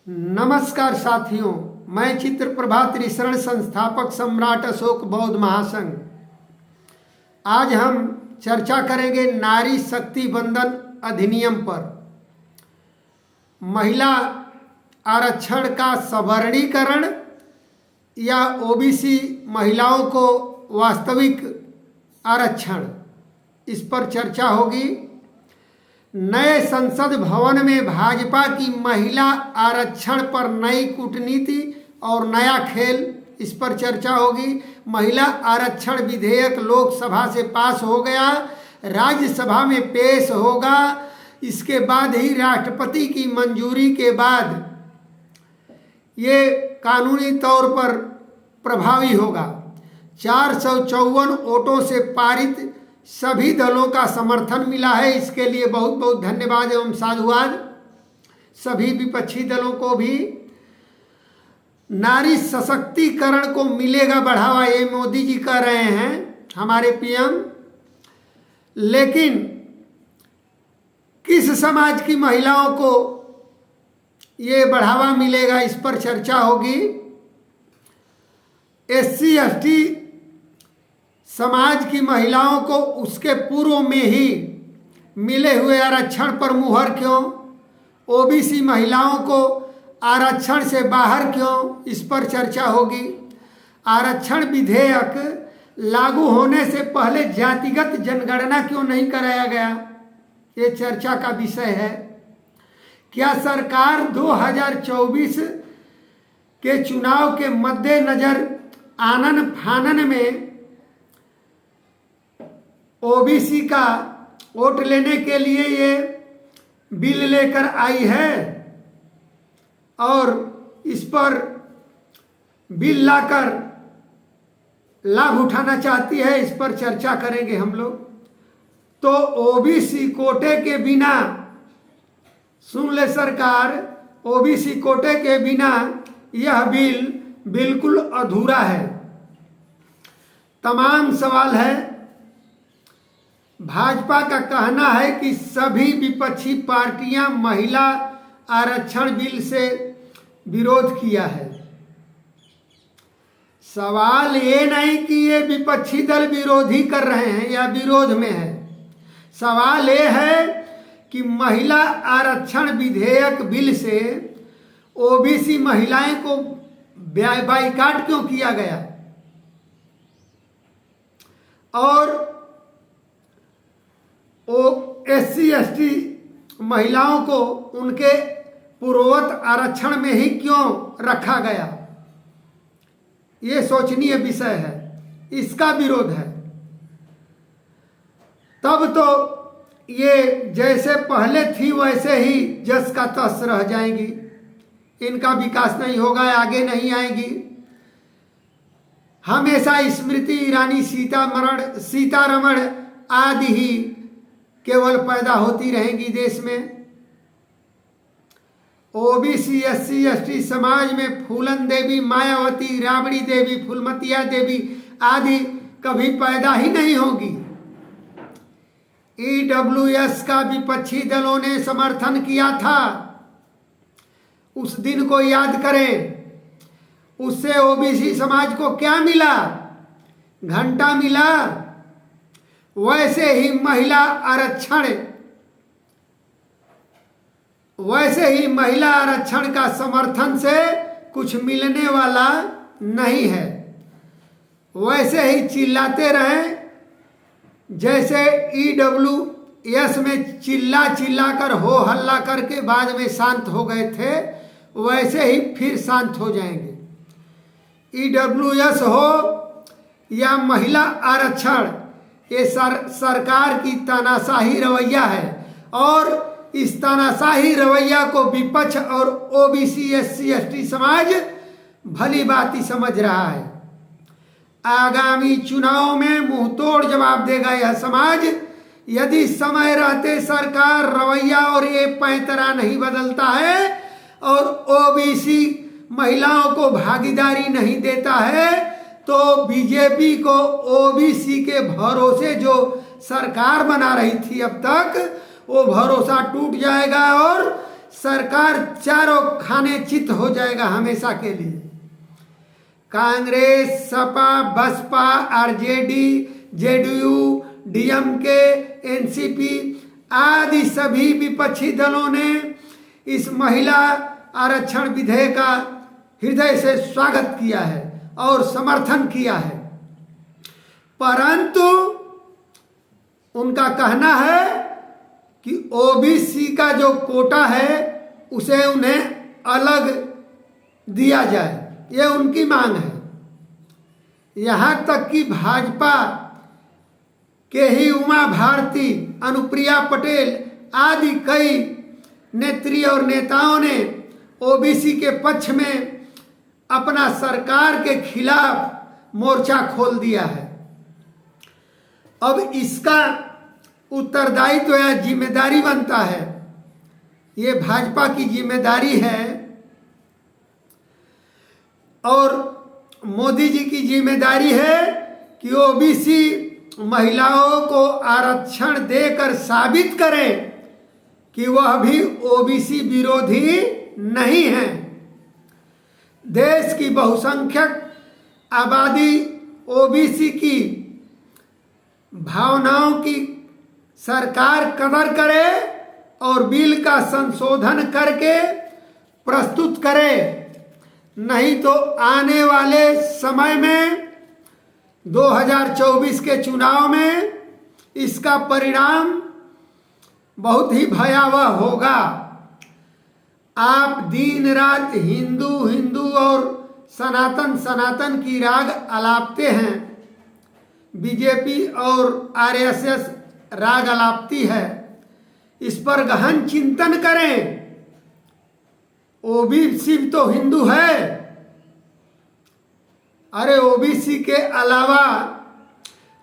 नमस्कार साथियों, मैं चित्र प्रभात त्रिशरण संस्थापक सम्राट अशोक बौद्ध महासंघ। आज हम चर्चा करेंगे नारी शक्ति बंधन अधिनियम पर। महिला आरक्षण का सवर्णीकरण या ओबीसी महिलाओं को वास्तविक आरक्षण, इस पर चर्चा होगी। नए संसद भवन में भाजपा की महिला आरक्षण पर नई कूटनीति और नया खेल, इस पर चर्चा होगी। महिला आरक्षण विधेयक लोकसभा से पास हो गया, राज्यसभा में पेश होगा। इसके बाद ही राष्ट्रपति की मंजूरी के बाद ये कानूनी तौर पर प्रभावी होगा। 454 वोटों से पारित सभी दलों का समर्थन मिला है। इसके लिए बहुत बहुत धन्यवाद एवं साधुवाद सभी विपक्षी दलों को भी। नारी सशक्तिकरण को मिलेगा बढ़ावा, ये मोदी जी कह रहे हैं, हमारे पीएम। लेकिन किस समाज की महिलाओं को ये बढ़ावा मिलेगा, इस पर चर्चा होगी। एससी एसटी समाज की महिलाओं को उसके पूर्व में ही मिले हुए आरक्षण पर मुहर क्यों? ओबीसी महिलाओं को आरक्षण से बाहर क्यों? इस पर चर्चा होगी। आरक्षण विधेयक लागू होने से पहले जातिगत जनगणना क्यों नहीं कराया गया? ये चर्चा का विषय है। क्या सरकार 2024 के चुनाव के मद्देनजर आनन फानन में ओबीसी का वोट लेने के लिए ये बिल लेकर आई है और इस पर बिल लाकर लाभ उठाना चाहती है? इस पर चर्चा करेंगे हम लोग। तो ओबीसी कोटे के बिना, सुन ले सरकार, ओबीसी कोटे के बिना यह बिल बिल्कुल अधूरा है। तमाम सवाल है। भाजपा का कहना है कि सभी विपक्षी पार्टियां महिला आरक्षण बिल से विरोध किया है। सवाल ये नहीं कि ये विपक्षी दल विरोधी कर रहे हैं या विरोध में है। सवाल ये है कि महिला आरक्षण विधेयक बिल से ओबीसी महिलाएं को बाइकाट क्यों किया गया और एससी एसटी महिलाओं को उनके पूर्ववत आरक्षण में ही क्यों रखा गया? ये सोचनीय विषय है। इसका विरोध है। तब तो ये जैसे पहले थी वैसे ही जस का तस रह जाएंगी। इनका विकास नहीं होगा, आगे नहीं आएंगी। हमेशा स्मृति ईरानी, सीतारमण आदि ही केवल पैदा होती रहेंगी देश में। ओबीसी एससी एसटी समाज में फूलन देवी, मायावती, राबड़ी देवी, फूलमतिया देवी आदि कभी पैदा ही नहीं होगी। ईडब्ल्यूएस का विपक्षी दलों ने समर्थन किया था, उस दिन को याद करें। उससे ओबीसी समाज को क्या मिला? घंटा मिला। वैसे ही महिला आरक्षण का समर्थन से कुछ मिलने वाला नहीं है। वैसे ही चिल्लाते रहें जैसे ईडब्ल्यूएस में चिल्ला कर हो हल्ला करके बाद में शांत हो गए थे, वैसे ही फिर शांत हो जाएंगे। ईडब्ल्यूएस हो या महिला आरक्षण, ये सरकार की तानाशाही रवैया है और इस तानाशाही रवैया को विपक्ष और ओबीसी एससी एसटी समाज भली भांति समझ रहा है। आगामी चुनाव में मुंह तोड़ जवाब देगा यह समाज, यदि समय रहते सरकार रवैया और ये पैंतरा नहीं बदलता है और ओबीसी महिलाओं को भागीदारी नहीं देता है, तो बीजेपी को ओबीसी के भरोसे जो सरकार बना रही थी अब तक, वो भरोसा टूट जाएगा और सरकार चारों खाने चित हो जाएगा हमेशा के लिए। Congress, Sapa, Basapa, RJD, JDU, DMK, NCP आदि सभी विपक्षी दलों ने इस महिला आरक्षण विधेयक का हृदय से स्वागत किया है और समर्थन किया है, परंतु उनका कहना है कि ओबीसी का जो कोटा है उसे उन्हें अलग दिया जाए, ये उनकी मांग है। यहाँ तक कि भाजपा के ही उमा भारती, अनुप्रिया पटेल आदि कई नेत्री और नेताओं ने ओबीसी के पक्ष में अपना सरकार के खिलाफ मोर्चा खोल दिया है। अब इसका उत्तरदायित्व या जिम्मेदारी बनता है, ये भाजपा की जिम्मेदारी है और मोदी जी की जिम्मेदारी है कि ओबीसी महिलाओं को आरक्षण देकर साबित करें कि वह भी ओबीसी विरोधी नहीं है। देश की बहुसंख्यक आबादी ओबीसी की भावनाओं की सरकार कदर करे और बिल का संशोधन करके प्रस्तुत करे, नहीं तो आने वाले समय में 2024 के चुनाव में इसका परिणाम बहुत ही भयावह होगा। आप दिन रात हिंदू हिंदू और सनातन सनातन की राग अलापते हैं, बीजेपी और आरएसएस राग अलापती है। इस पर गहन चिंतन करें। ओबीसी तो हिंदू है, अरे ओबीसी के अलावा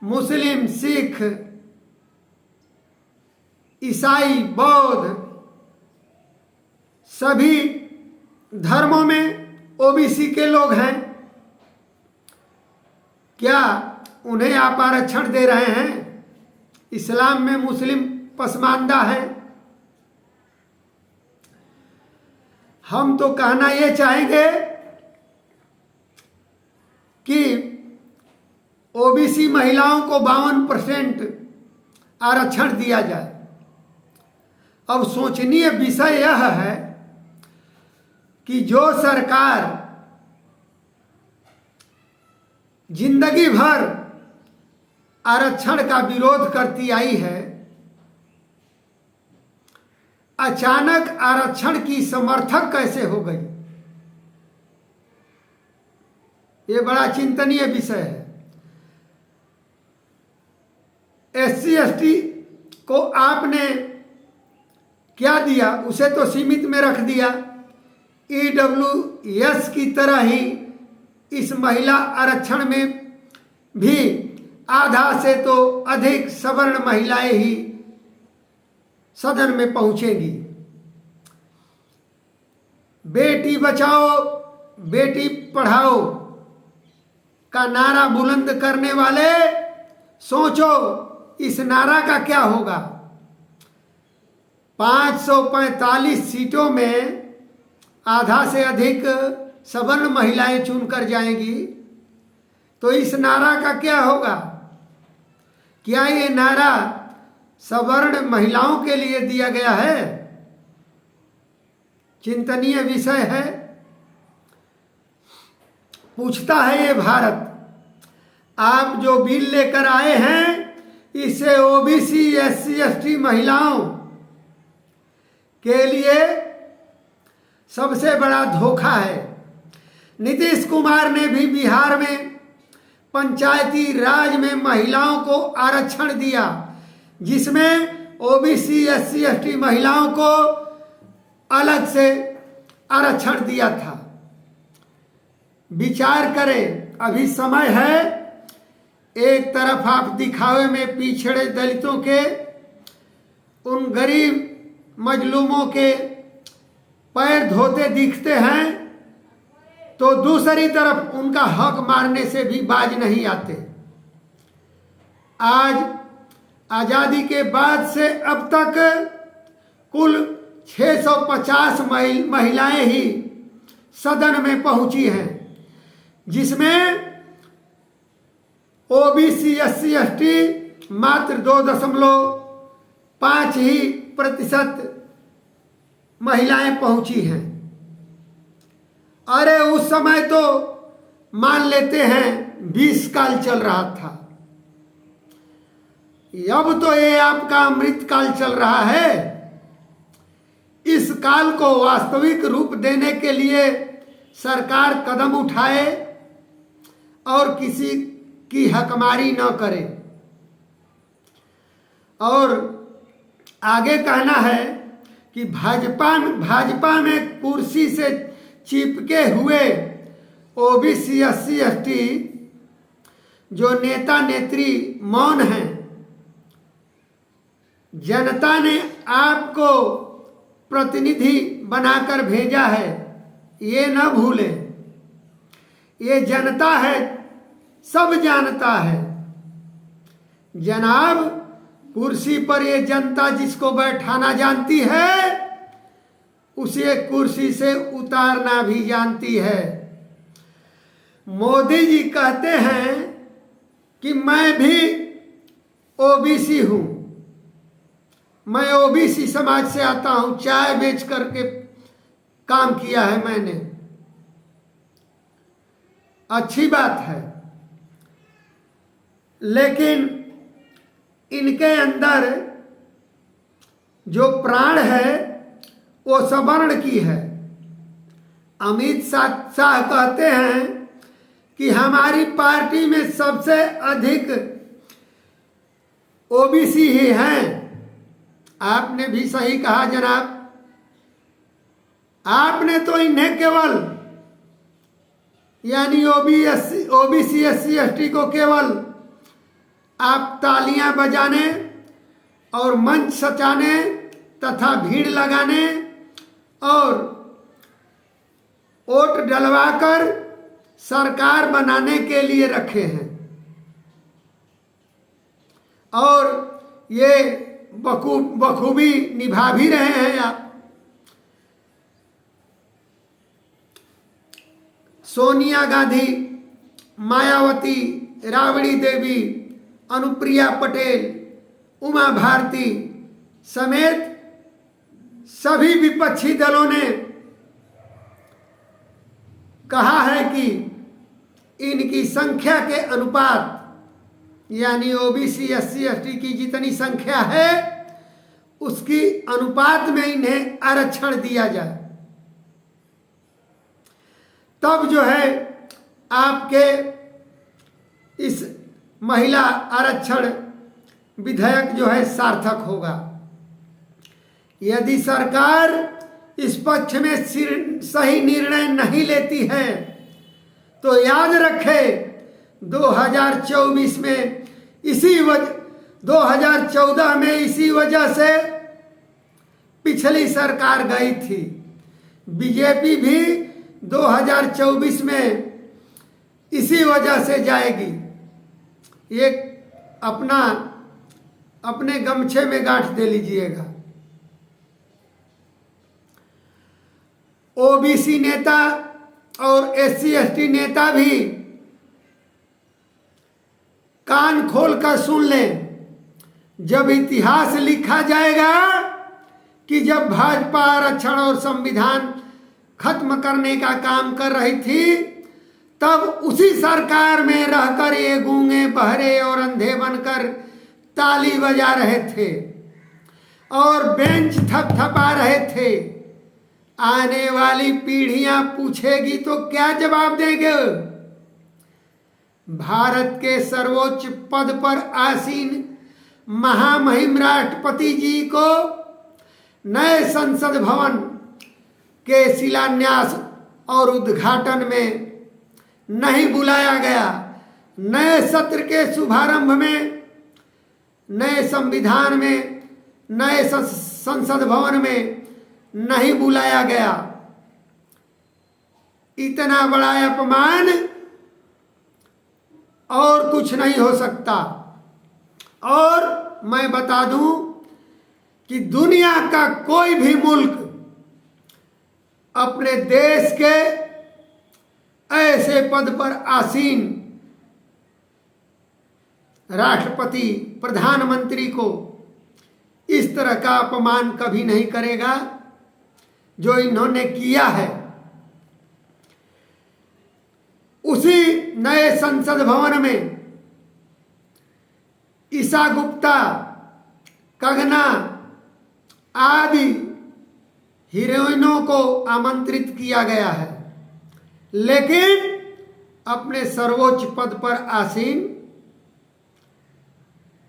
मुस्लिम, सिख, ईसाई, बौद्ध सभी धर्मों में ओबीसी के लोग हैं। क्या उन्हें आप आरक्षण दे रहे हैं? इस्लाम में मुस्लिम पसमानदा है। हम तो कहना ये चाहेंगे कि ओबीसी महिलाओं को 52% आरक्षण दिया जाए। अब सोचनीय विषय यह है कि जो सरकार जिंदगी भर आरक्षण का विरोध करती आई है, अचानक आरक्षण की समर्थक कैसे हो गई? ये बड़ा चिंतनीय विषय है। एससी एसटी को आपने क्या दिया? उसे तो सीमित में रख दिया। ईडब्ल्यूएस की तरह ही इस महिला आरक्षण में भी आधा से तो अधिक सवर्ण महिलाएं ही सदन में पहुंचेंगी। बेटी बचाओ बेटी पढ़ाओ का नारा बुलंद करने वाले, सोचो इस नारा का क्या होगा। 545 सीटों में आधा से अधिक सवर्ण महिलाएं चुनकर जाएंगी, तो इस नारा का क्या होगा? क्या ये नारा सवर्ण महिलाओं के लिए दिया गया है? चिंतनीय विषय है। पूछता है ये भारत, आप जो बिल लेकर आए हैं इससे ओबीसी, एससी, एसटी महिलाओं के लिए सबसे बड़ा धोखा है। नीतीश कुमार ने भी बिहार में पंचायती राज में महिलाओं को आरक्षण दिया, जिसमें ओबीसी, एससी, एसटी महिलाओं को अलग से आरक्षण दिया था। विचार करें, अभी समय है। एक तरफ आप दिखावे में पिछड़े दलितों के, उन गरीब मजलूमों के पैर धोते दिखते हैं, तो दूसरी तरफ उनका हक मारने से भी बाज नहीं आते। आज आज़ादी के बाद से अब तक कुल 650 महिलाएं ही सदन में पहुंची हैं, जिसमें ओबीसी SC ST मात्र 2.5% महिलाएं पहुंची हैं। अरे उस समय तो मान लेते हैं 20 काल चल रहा था, अब तो ये आपका अमृत काल चल रहा है। इस काल को वास्तविक रूप देने के लिए सरकार कदम उठाए और किसी की हकमारी न करे। और आगे कहना है कि भाजपा में कुर्सी से चिपके हुए ओबीसी SC ST जो नेता नेत्री मौन हैं, जनता ने आपको प्रतिनिधि बनाकर भेजा है, ये न भूलें। ये जनता है, सब जानता है जनाब। कुर्सी पर ये जनता जिसको बैठाना जानती है, उसे कुर्सी से उतारना भी जानती है। मोदी जी कहते हैं कि मैं भी ओबीसी हूं, मैं ओबीसी समाज से आता हूं, चाय बेच करके काम किया है मैंने। अच्छी बात है, लेकिन इनके अंदर जो प्राण है वो सवर्ण की है। अमित शाह कहते हैं कि हमारी पार्टी में सबसे अधिक ओबीसी ही हैं। आपने भी सही कहा जनाब, आपने तो इन्हें केवल यानी ओबीसी SC ST को केवल आप तालियां बजाने और मंच सजाने तथा भीड़ लगाने और वोट डलवाकर सरकार बनाने के लिए रखे हैं, और ये बखूबी निभा भी रहे हैं आप। सोनिया गांधी, मायावती, राबड़ी देवी, अनुप्रिया पटेल, उमा भारती समेत सभी विपक्षी दलों ने कहा है कि इनकी संख्या के अनुपात यानी ओबीसी SC ST की जितनी संख्या है उसकी अनुपात में इन्हें आरक्षण दिया जाए, तब जो है आपके इस महिला आरक्षण विधेयक जो है सार्थक होगा। यदि सरकार इस पक्ष में सही निर्णय नहीं लेती है तो याद रखे 2024 में 2014 में इसी वजह से पिछली सरकार गई थी। बीजेपी भी 2024 में इसी वजह से जाएगी। ये अपने गमछे में गांठ दे लीजिएगा। ओबीसी नेता और SC ST नेता भी कान खोलकर सुन लें। जब इतिहास लिखा जाएगा कि जब भाजपा आरक्षण और संविधान खत्म करने का काम कर रही थी, तब उसी सरकार में रहकर ये गूंगे, बहरे और अंधे बनकर ताली बजा रहे थे और बेंच थपथपा रहे थे। आने वाली पीढ़ियां पूछेगी तो क्या जवाब देंगे? भारत के सर्वोच्च पद पर आसीन महामहिम राष्ट्रपति जी को नए संसद भवन के शिलान्यास और उद्घाटन में नहीं बुलाया गया। नए सत्र के शुभारंभ में, नए संविधान में, नए संसद भवन में नहीं बुलाया गया। इतना बड़ा अपमान और कुछ नहीं हो सकता। और मैं बता दूं कि दुनिया का कोई भी मुल्क अपने देश के ऐसे पद पर आसीन राष्ट्रपति प्रधानमंत्री को इस तरह का अपमान कभी नहीं करेगा जो इन्होंने किया है। उसी नए संसद भवन में ईशा गुप्ता, कंगना आदि हीरोइनों को आमंत्रित किया गया है, लेकिन अपने सर्वोच्च पद पर आसीन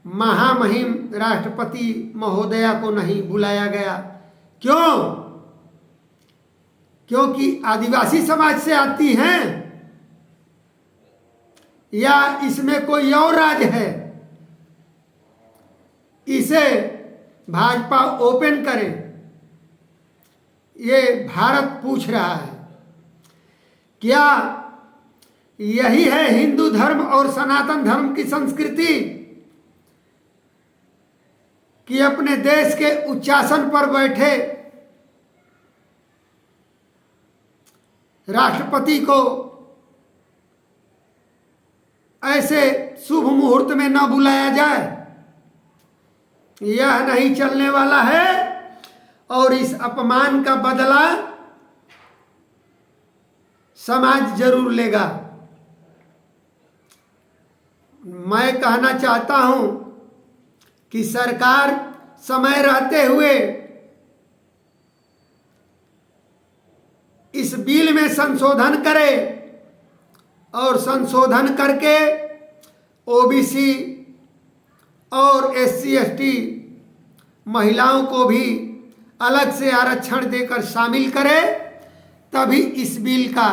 महामहिम राष्ट्रपति महोदया को नहीं बुलाया गया। क्यों? क्योंकि आदिवासी समाज से आती हैं या इसमें कोई और राज है? इसे भाजपा ओपन करे, ये भारत पूछ रहा है। क्या यही है हिंदू धर्म और सनातन धर्म की संस्कृति कि अपने देश के उच्चासन पर बैठे राष्ट्रपति को ऐसे शुभ मुहूर्त में न बुलाया जाए? यह नहीं चलने वाला है और इस अपमान का बदला समाज जरूर लेगा। मैं कहना चाहता हूं कि सरकार समय रहते हुए इस बिल में संशोधन करे और संशोधन करके ओबीसी और एससी एसटी महिलाओं को भी अलग से आरक्षण देकर शामिल करे, तभी इस बिल का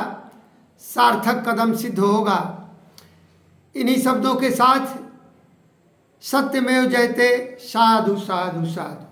सार्थक कदम सिद्ध होगा। इन्हीं शब्दों के साथ सत्यमेव जयते। साधु साधु साधु।